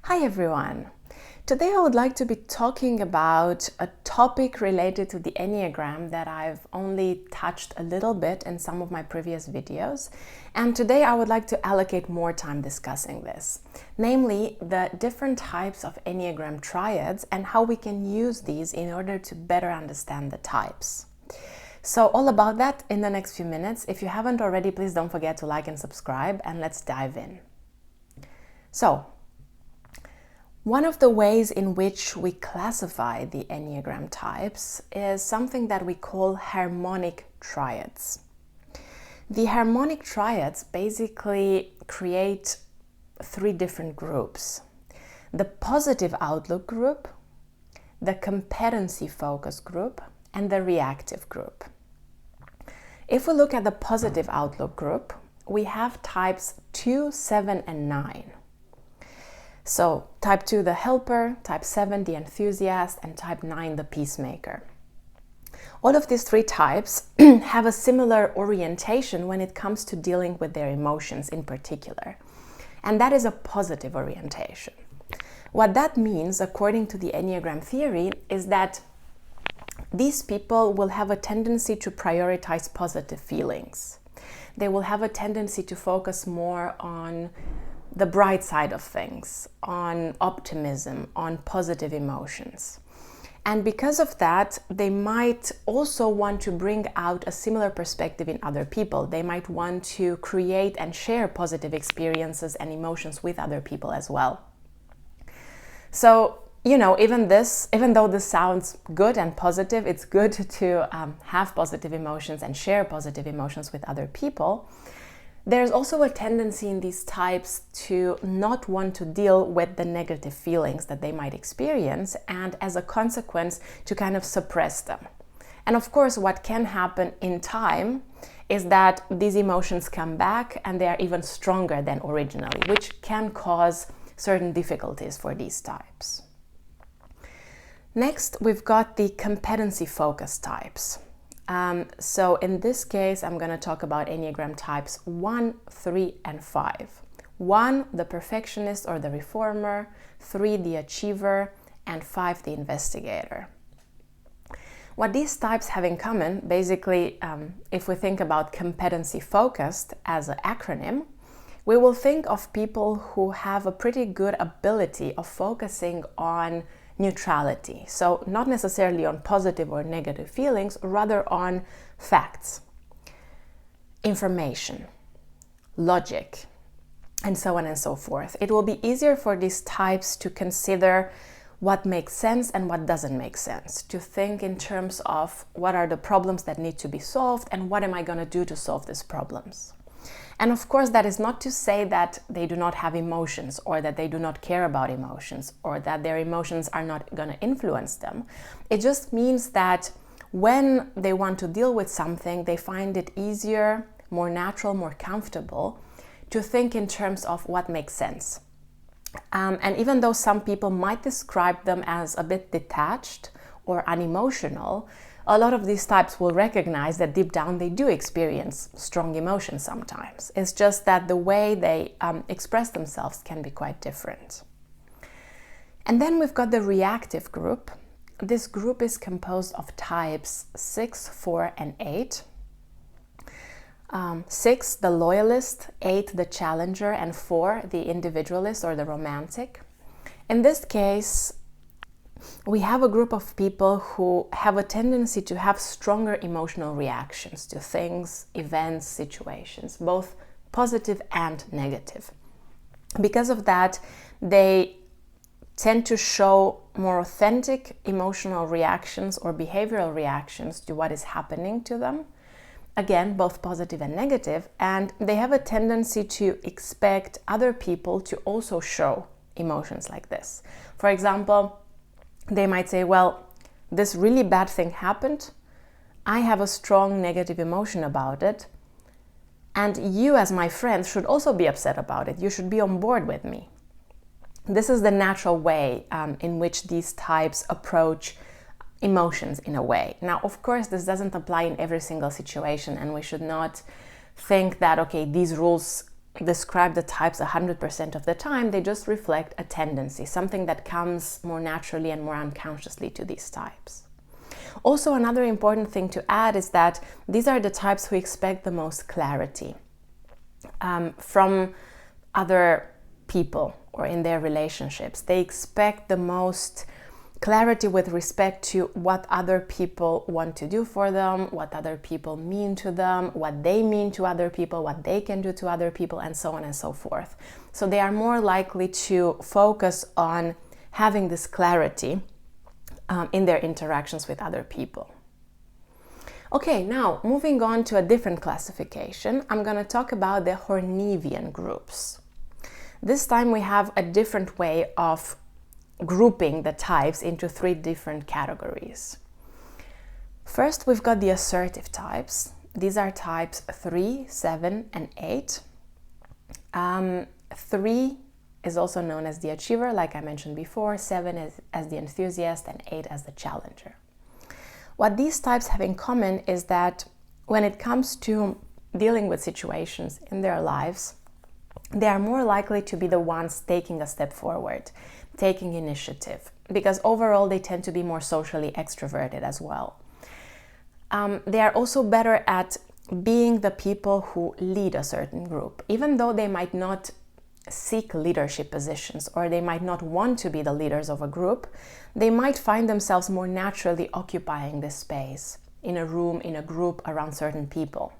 Hi everyone! Today I would like to be talking about a topic related to the Enneagram that I've only touched a little bit in some of my previous videos, and today I would like to allocate more time discussing this, namely the different types of Enneagram Triads and how we can use these in order to better understand the types. So all about that in the next few minutes. If you haven't already, please don't forget to like and subscribe, and let's dive in. So, one of the ways in which we classify the Enneagram types is something that we call Harmonic Triads. The Harmonic Triads basically create three different groups: the positive outlook group, the competency focus group, and the reactive group. If we look at the positive outlook group, we have types 2, 7, and 9. So type 2, the helper, type 7, the enthusiast, and type 9, the peacemaker. All of these three types have a similar orientation when it comes to dealing with their emotions in particular. And that is a positive orientation. What that means, according to the Enneagram theory, is that these people will have a tendency to prioritize positive feelings. They will have a tendency to focus more on the bright side of things, on optimism, on positive emotions. And because of that, they might also want to bring out a similar perspective in other people. They might want to create and share positive experiences and emotions with other people as well. So, even though this sounds good and positive, it's good to have positive emotions and share positive emotions with other people. There's also a tendency in these types to not want to deal with the negative feelings that they might experience, and as a consequence to kind of suppress them. And of course, what can happen in time is that these emotions come back and they are even stronger than originally, which can cause certain difficulties for these types. Next, we've got the competency focused types. So in this case, I'm going to talk about Enneagram types 1, 3, and 5. 1, the perfectionist or the reformer, 3, the achiever, and 5, the investigator. What these types have in common, basically, if we think about competency focused as an acronym, we will think of people who have a pretty good ability of focusing on neutrality. So not necessarily on positive or negative feelings, rather on facts, information, logic, and so on and so forth. It will be easier for these types to consider what makes sense and what doesn't make sense, to think in terms of what are the problems that need to be solved and what am I going to do to solve these problems. And of course, that is not to say that they do not have emotions, or that they do not care about emotions, or that their emotions are not going to influence them. It just means that when they want to deal with something, they find it easier, more natural, more comfortable to think in terms of what makes sense. And even though some people might describe them as a bit detached or unemotional, a lot of these types will recognize that deep down they do experience strong emotions sometimes. It's just that the way they express themselves can be quite different. And then we've got the reactive group. This group is composed of types 6, 4, and 8. 6, the loyalist, 8, the challenger, and 4, the individualist or the romantic. In this case, we have a group of people who have a tendency to have stronger emotional reactions to things, events, situations, both positive and negative. Because of that, they tend to show more authentic emotional reactions or behavioral reactions to what is happening to them. Again, both positive and negative, and they have a tendency to expect other people to also show emotions like this. For example, they might say, well, this really bad thing happened. I have a strong negative emotion about it. And you as my friend should also be upset about it. You should be on board with me. This is the natural way in which these types approach emotions in a way. Now, of course, this doesn't apply in every single situation, and we should not think that, okay, these rules describe the types 100% of the time. They just reflect a tendency, something that comes more naturally and more unconsciously to these types. Also, another important thing to add is that these are the types who expect the most clarity from other people or in their relationships. They expect the most clarity with respect to what other people want to do for them, what other people mean to them, what they mean to other people, what they can do to other people, and so on and so forth. So they are more likely to focus on having this clarity in their interactions with other people. Okay, now moving on to a different classification, I'm going to talk about the Hornevian groups. This time we have a different way of grouping the types into 3 different categories. First, we've got the assertive types. These are types 3, 7, and 8. 3 is also known as the achiever, like I mentioned before, 7 is as the enthusiast, and 8 as the challenger. What these types have in common is that when it comes to dealing with situations in their lives, they are more likely to be the ones taking a step forward, taking initiative, because overall they tend to be more socially extroverted as well. They are also better at being the people who lead a certain group, even though they might not seek leadership positions or they might not want to be the leaders of a group. They might find themselves more naturally occupying this space in a room, in a group, around certain people.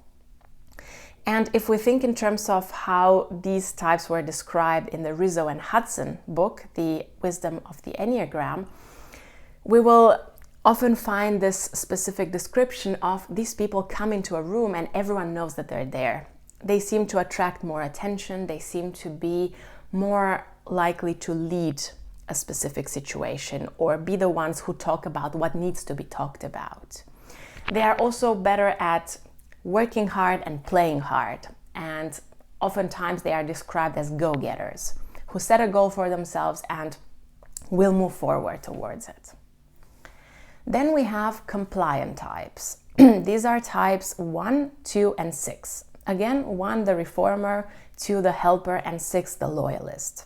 And if we think in terms of how these types were described in the Rizzo and Hudson book, The Wisdom of the Enneagram, we will often find this specific description of these people come into a room and everyone knows that they're there. They seem to attract more attention. They seem to be more likely to lead a specific situation or be the ones who talk about what needs to be talked about. They are also better at working hard and playing hard, and oftentimes they are described as go-getters who set a goal for themselves and will move forward towards it. Then we have compliant types. These are types 1, 2, and 6. Again, 1 the reformer, 2 the helper, and 6 the loyalist.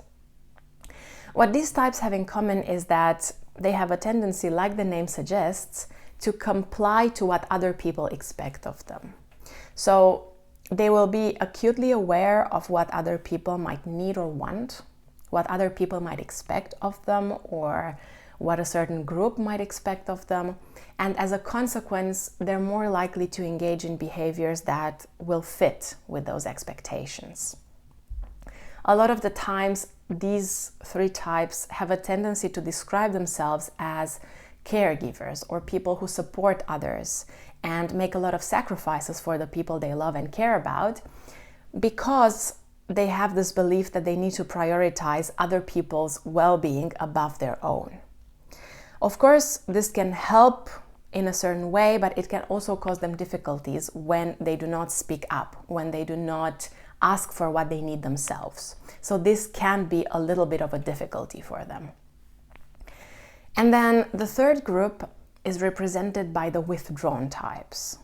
What these types have in common is that they have a tendency, like the name suggests, to comply to what other people expect of them. So they will be acutely aware of what other people might need or want, what other people might expect of them, or what a certain group might expect of them. And as a consequence, they're more likely to engage in behaviors that will fit with those expectations. A lot of the times, these 3 types have a tendency to describe themselves as caregivers or people who support others and make a lot of sacrifices for the people they love and care about, because they have this belief that they need to prioritize other people's well-being above their own. Of course, this can help in a certain way, but it can also cause them difficulties when they do not speak up, when they do not ask for what they need themselves. So this can be a little bit of a difficulty for them. And then the third group is represented by the withdrawn types,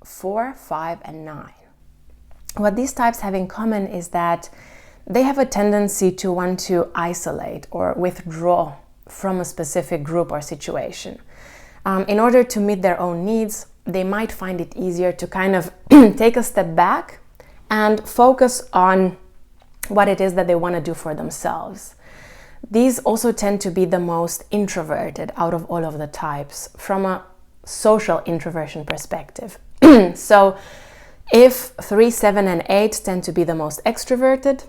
4, 5, and 9. What these types have in common is that they have a tendency to want to isolate or withdraw from a specific group or situation. In order to meet their own needs, they might find it easier to kind of take a step back and focus on what it is that they want to do for themselves. These also tend to be the most introverted out of all of the types from a social introversion perspective. So if 3, 7, and 8 tend to be the most extroverted,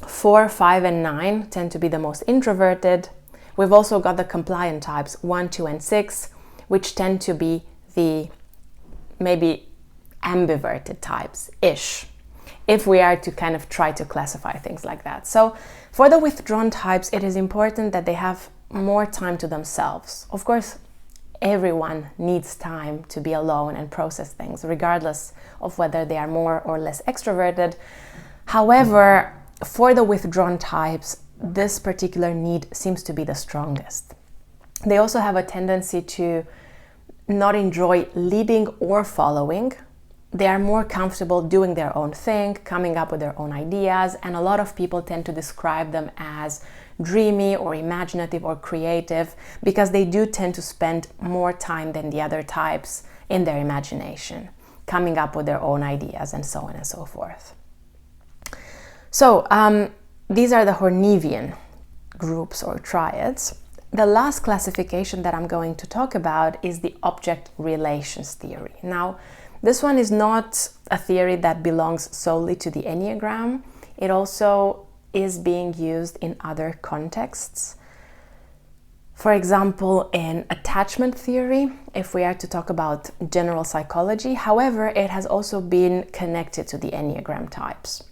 4, 5, and 9 tend to be the most introverted. We've also got the compliant types 1, 2, and 6, which tend to be the maybe ambiverted types-ish, if we are to kind of try to classify things like that. So for the withdrawn types, it is important that they have more time to themselves. Of course, everyone needs time to be alone and process things, regardless of whether they are more or less extroverted. However, for the withdrawn types, this particular need seems to be the strongest. They also have a tendency to not enjoy leading or following, they are more comfortable doing their own thing, coming up with their own ideas, and a lot of people tend to describe them as dreamy or imaginative or creative because they do tend to spend more time than the other types in their imagination, coming up with their own ideas and so on and so forth. So these are the Hornevian groups or triads. The last classification that I'm going to talk about is the object relations theory. Now, this one is not a theory that belongs solely to the Enneagram. It also is being used in other contexts. For example, in attachment theory, if we are to talk about general psychology. However, it has also been connected to the Enneagram types.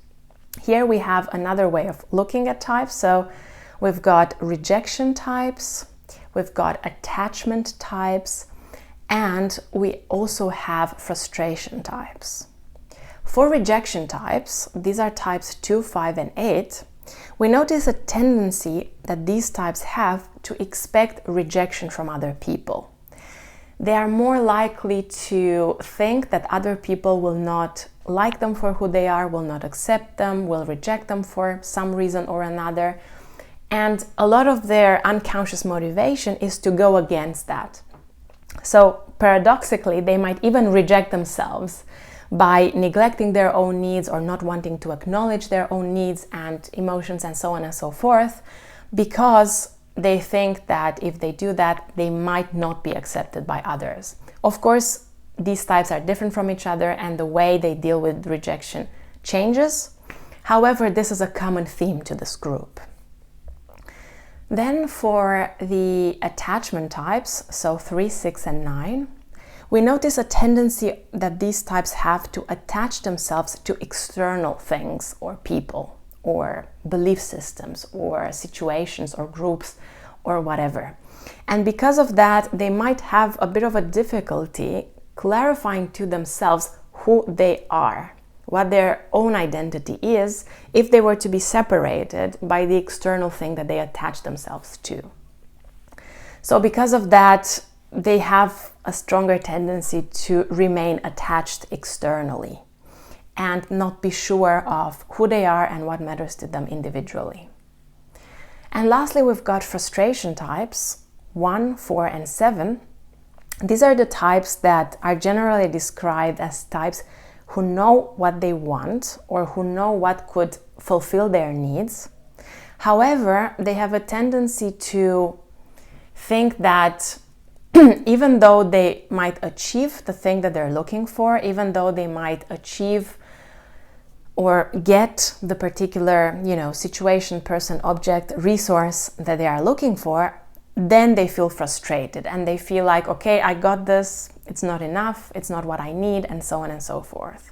Here we have another way of looking at types. So we've got rejection types, we've got attachment types, and we also have frustration types. For rejection types, these are types 2, 5, and 8, we notice a tendency that these types have to expect rejection from other people. They are more likely to think that other people will not like them for who they are, will not accept them, will reject them for some reason or another. And a lot of their unconscious motivation is to go against that. So paradoxically, they might even reject themselves by neglecting their own needs or not wanting to acknowledge their own needs and emotions and so on and so forth, because they think that if they do that, they might not be accepted by others. Of course, these types are different from each other and the way they deal with rejection changes. However, this is a common theme to this group. Then for the attachment types, so 3, 6, and 9, we notice a tendency that these types have to attach themselves to external things or people or belief systems or situations or groups or whatever. And because of that, they might have a bit of a difficulty clarifying to themselves who they are, what their own identity is, if they were to be separated by the external thing that they attach themselves to. So because of that, they have a stronger tendency to remain attached externally and not be sure of who they are and what matters to them individually. And lastly, we've got frustration types, 1, 4, and 7. These are the types that are generally described as types who know what they want or who know what could fulfill their needs. However, they have a tendency to think that even though they might achieve the thing that they're looking for, even though they might achieve or get the particular, situation, person, object, resource that they are looking for, then they feel frustrated and they feel like, okay, I got this, it's not enough, it's not what I need, and so on and so forth.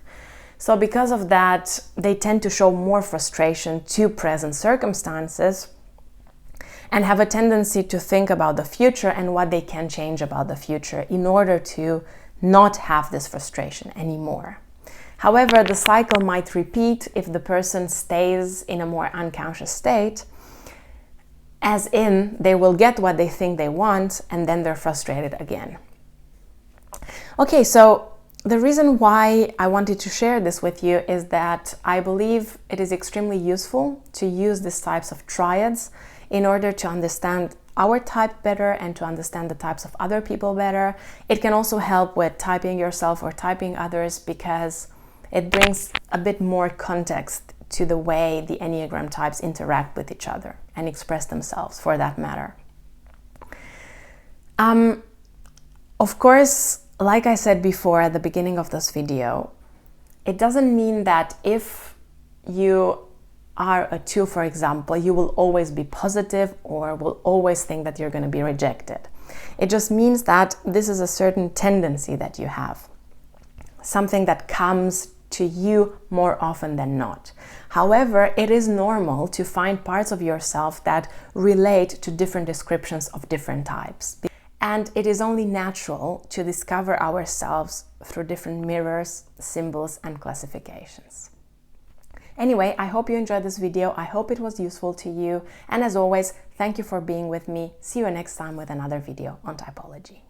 So because of that, they tend to show more frustration to present circumstances and have a tendency to think about the future and what they can change about the future in order to not have this frustration anymore. However, the cycle might repeat if the person stays in a more unconscious state, as in they will get what they think they want and then they're frustrated again. Okay, so the reason why I wanted to share this with you is that I believe it is extremely useful to use these types of triads in order to understand our type better and to understand the types of other people better. It can also help with typing yourself or typing others because it brings a bit more context to the way the Enneagram types interact with each other and express themselves, for that matter. Of course, like I said before at the beginning of this video, it doesn't mean that if you are a 2, for example, you will always be positive or will always think that you're going to be rejected. It just means that this is a certain tendency that you have, something that comes to you more often than not. However, it is normal to find parts of yourself that relate to different descriptions of different types. And it is only natural to discover ourselves through different mirrors, symbols, and classifications. Anyway, I hope you enjoyed this video. I hope it was useful to you. And as always, thank you for being with me. See you next time with another video on typology.